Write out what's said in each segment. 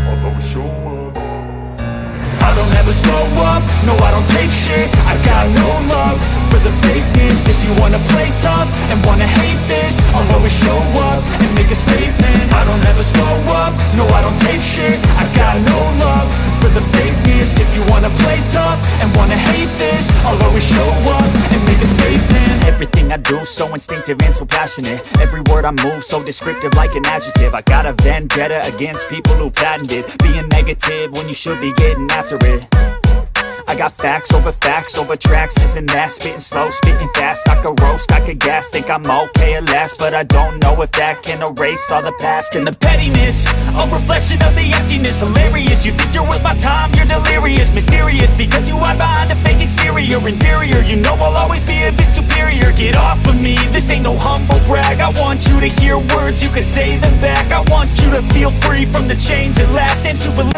I'll always show up. I don't ever slow up, no I don't take shit. I got no love for the fakeness. If you wanna play tough and wanna hate this, I'll always show up and make a statement. I don't ever slow up, no I don't take shit. I got no love for the fakeness. If you wanna play tough and wanna hate this, I'll always show up and make a statement. Everything I do so instinctive and so passionate. Every word I move so descriptive like an adjective. I got a vendetta against people who patented being negative when you should be getting after it. I got facts over tracks, this and that. Spitting slow, spitting fast, I could roast, I could gas. Think I'm okay at last, but I don't know if that can erase all the past. And the pettiness, a reflection of the emptiness. Hilarious, you think you're worth my time, you're delirious. Mysterious, because you hide behind a fake exterior. Inferior, you know I'll always be a bit superior. Get off of me, this ain't no humble brag. I want you to hear words, you can say them back. I want you to feel free from the chains that last, and to believe.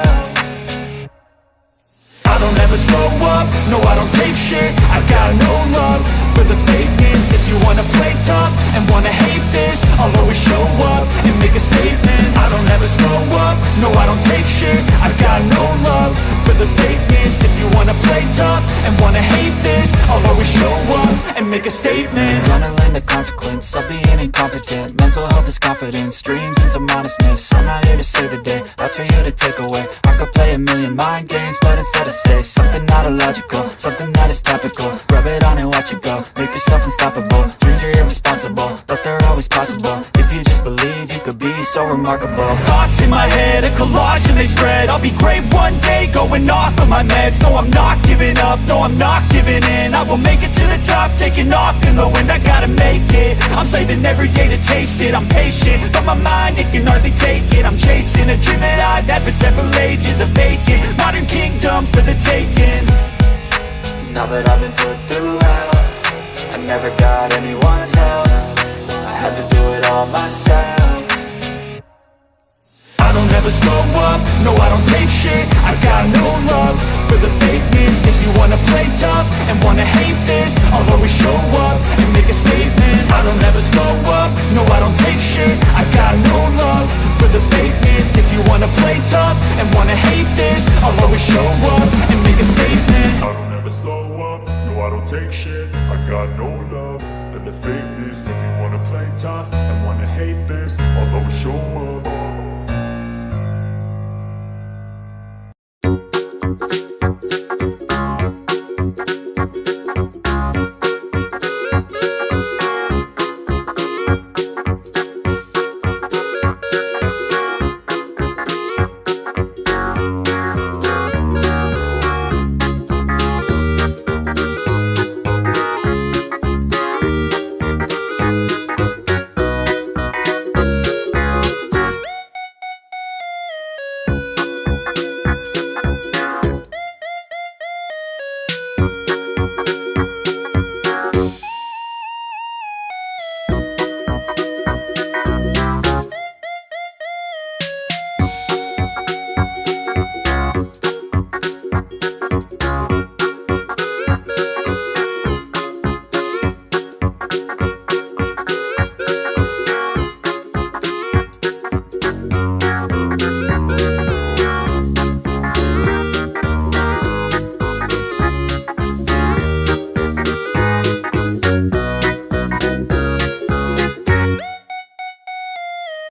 I don't ever slow up, no I don't take shit. I got no love for the fakeness. If you wanna play tough and wanna hate this, I'll always show up and make a statement. I don't ever slow up, no I don't take shit. I got no love for the fakeness. If you wanna play tough and wanna hate this, I'll always show up and make a statement. Gonna learn the consequence of being incompetent. Mental health is confidence, dreams into modestness. I'm not here to save the day, that's for you to take away. I could play a million mind games, but instead of say something not illogical, something that is topical. Rub it on and watch it go, make yourself unstoppable. Dreams are irresponsible, but they're always possible. If you just believe, you could be so remarkable. Thoughts in my head, a collage and they spread. I'll be great one day, going off of my meds. No, I'm not giving up, no, I'm not giving in. I will make it to the top, taking off in the wind. I gotta make it, I'm saving every day to taste it. I'm patient, but my mind, it can hardly take it. I'm chasing a dream that I've had for several ages. A vacant, modern kingdom for the taking. Now that I've been put through hell, I never got anyone's help. I had to do it all myself. I don't ever slow up, no I don't take shit. I got no love for the fakeness. If you wanna play tough and wanna hate this, I'll always show up and make a statement. I don't ever slow up, no I don't take shit. I got no love for the fakeness. If you wanna play tough and wanna hate this, I'll always show up and make a statement. I don't ever slow up, no I don't take shit. I got no love for the fakeness. If you wanna play tough and wanna hate this, I'll always show up.